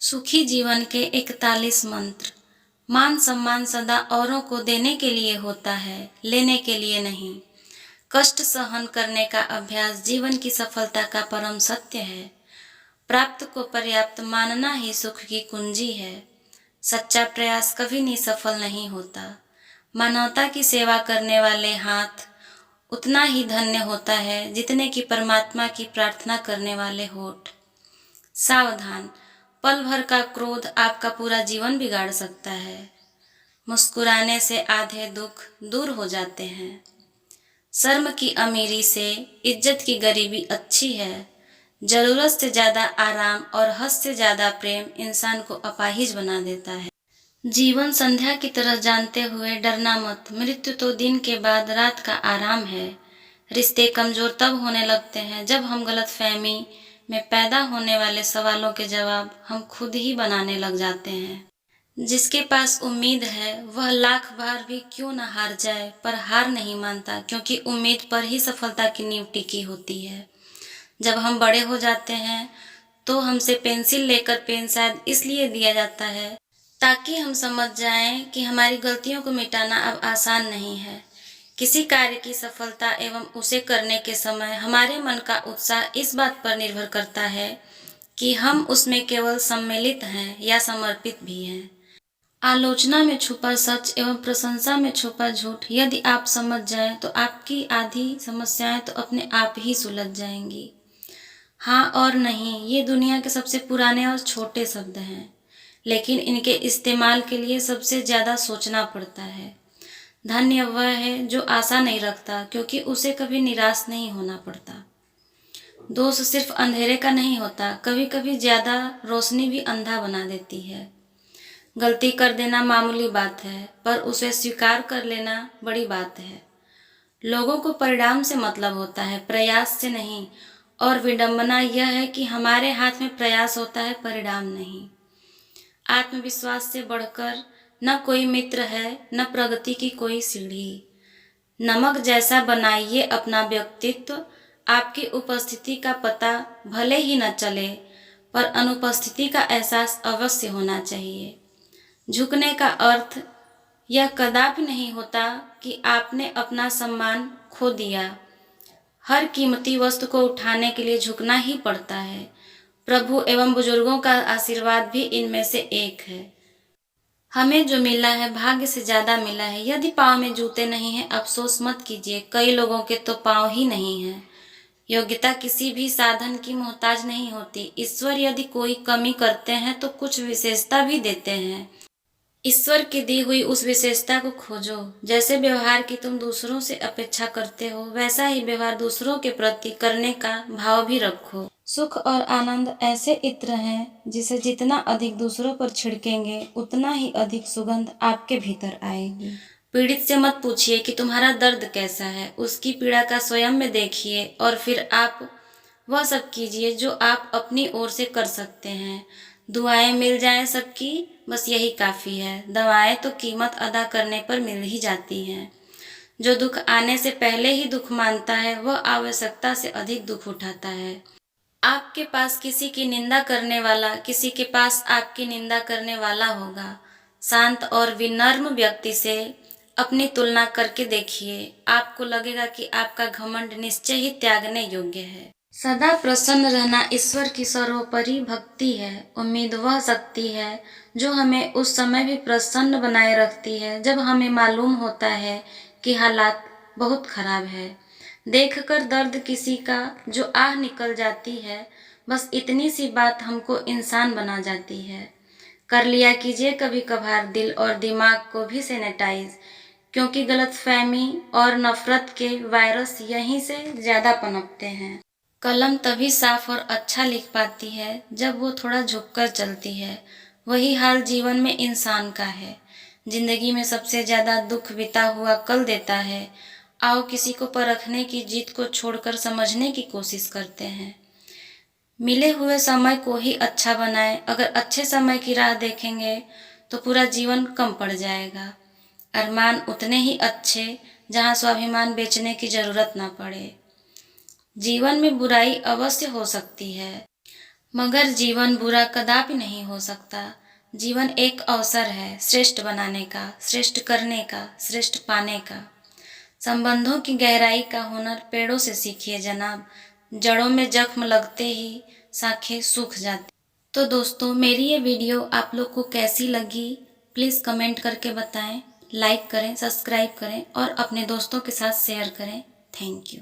सुखी जीवन के 41 मंत्र। मान सम्मान सदा औरों को देने के लिए होता है, लेने के लिए नहीं। कष्ट सहन करने का अभ्यास जीवन की सफलता का परम सत्य है। प्राप्त को पर्याप्त मानना ही सुख की कुंजी है। सच्चा प्रयास कभी निसफल नहीं होता। मानवता की सेवा करने वाले हाथ उतना ही धन्य होता है जितने कि परमात्मा की प्रार्थना करने वाले होठ। सावधान, पल भर का क्रोध आपका पूरा जीवन बिगाड़ सकता है। मुस्कुराने से आधे दुख दूर हो जाते हैं। शर्म की अमीरी से इज्जत की गरीबी अच्छी है। जरूरत से ज्यादा आराम और हद से ज्यादा प्रेम इंसान को अपाहिज बना देता है। जीवन संध्या की तरह जानते हुए डरना मत। मृत्यु तो दिन के बाद रात का आराम है। रिश्ते कमजोर तब होने लगते हैं जब हम गलतफहमी में पैदा होने वाले सवालों के जवाब हम खुद ही बनाने लग जाते हैं। जिसके पास उम्मीद है वह लाख बार भी क्यों न हार जाए, पर हार नहीं मानता, क्योंकि उम्मीद पर ही सफलता की नींव टिकी होती है। जब हम बड़े हो जाते हैं तो हमसे पेंसिल लेकर पेन शायद इसलिए दिया जाता है ताकि हम समझ जाएं कि हमारी गलतियों को मिटाना अब आसान नहीं है। किसी कार्य की सफलता एवं उसे करने के समय हमारे मन का उत्साह इस बात पर निर्भर करता है कि हम उसमें केवल सम्मिलित हैं या समर्पित भी हैं। आलोचना में छुपा सच एवं प्रशंसा में छुपा झूठ यदि आप समझ जाएं तो आपकी आधी समस्याएं तो अपने आप ही सुलझ जाएंगी। हाँ और नहीं, ये दुनिया के सबसे पुराने और छोटे शब्द हैं, लेकिन इनके इस्तेमाल के लिए सबसे ज़्यादा सोचना पड़ता है। धन्य वह है जो आशा नहीं रखता, क्योंकि उसे कभी निराश नहीं होना पड़ता। दोष सिर्फ अंधेरे का नहीं होता, कभी कभी ज़्यादा रोशनी भी अंधा बना देती है। गलती कर देना मामूली बात है, पर उसे स्वीकार कर लेना बड़ी बात है। लोगों को परिणाम से मतलब होता है, प्रयास से नहीं, और विडंबना यह है कि हमारे हाथ में प्रयास होता है, परिणाम नहीं। आत्मविश्वास से बढ़कर न कोई मित्र है, न प्रगति की कोई सीढ़ी। नमक जैसा बनाइए अपना व्यक्तित्व। आपकी उपस्थिति का पता भले ही न चले, पर अनुपस्थिति का एहसास अवश्य होना चाहिए। झुकने का अर्थ यह कदापि नहीं होता कि आपने अपना सम्मान खो दिया। हर कीमती वस्तु को उठाने के लिए झुकना ही पड़ता है। प्रभु एवं बुजुर्गों का आशीर्वाद भी इनमें से एक है। हमें जो मिला है भाग्य से ज्यादा मिला है। यदि पाँव में जूते नहीं हैं, अफसोस मत कीजिए, कई लोगों के तो पाँव ही नहीं है। योग्यता किसी भी साधन की मोहताज नहीं होती। ईश्वर यदि कोई कमी करते हैं तो कुछ विशेषता भी देते हैं। ईश्वर की दी हुई उस विशेषता को खोजो। जैसे व्यवहार की तुम दूसरों से अपेक्षा करते हो, वैसा ही व्यवहार दूसरों के प्रति करने का भाव भी रखो। सुख और आनंद ऐसे इत्र हैं जिसे जितना अधिक दूसरों पर छिड़केंगे उतना ही अधिक सुगंध आपके भीतर आएगी। पीड़ित से मत पूछिए कि तुम्हारा दर्द कैसा है, उसकी पीड़ा का स्वयं में देखिए और फिर आप वह सब कीजिए जो आप अपनी ओर से कर सकते हैं। दुआएं मिल जाएं सबकी, बस यही काफ़ी है। दवाएं तो कीमत अदा करने पर मिल ही जाती हैं। जो दुख आने से पहले ही दुख मानता है वह आवश्यकता से अधिक दुख उठाता है। आपके पास किसी की निंदा करने वाला किसी के पास आपकी निंदा करने वाला होगा। शांत और विनम्र व्यक्ति से अपनी तुलना करके देखिए, आपको लगेगा कि आपका घमंड निश्चय ही त्यागने योग्य है। सदा प्रसन्न रहना ईश्वर की सर्वोपरि भक्ति है। उम्मीद वह शक्ति है जो हमें उस समय भी प्रसन्न बनाए रखती है जब हमें मालूम होता है कि हालात बहुत खराब है। देखकर दर्द किसी का जो आह निकल जाती है, बस इतनी सी बात हमको इंसान बना जाती है। कर लिया कीजिए कभी कभार दिल और दिमाग को भी सैनिटाइज, क्योंकि गलतफहमी और नफरत के वायरस यहीं से ज़्यादा पनपते हैं। कलम तभी साफ और अच्छा लिख पाती है जब वो थोड़ा झुककर चलती है। वही हाल जीवन में इंसान का है। जिंदगी में सबसे ज़्यादा दुख बिता हुआ कल देता है। आओ किसी को परखने की जिद को छोड़कर समझने की कोशिश करते हैं। मिले हुए समय को ही अच्छा बनाएं। अगर अच्छे समय की राह देखेंगे तो पूरा जीवन कम पड़ जाएगा। अरमान उतने ही अच्छे जहाँ स्वाभिमान बेचने की जरूरत ना पड़े। जीवन में बुराई अवश्य हो सकती है, मगर जीवन बुरा कदापि नहीं हो सकता। जीवन एक अवसर है श्रेष्ठ बनाने का, श्रेष्ठ करने का, श्रेष्ठ पाने का। संबंधों की गहराई का हुनर पेड़ों से सीखिए जनाब। जड़ों में जख्म लगते ही शाखें सूख जाती। तो दोस्तों, मेरी ये वीडियो आप लोग को कैसी लगी प्लीज़ कमेंट करके बताएं। लाइक करें, सब्सक्राइब करें और अपने दोस्तों के साथ शेयर करें। Thank you.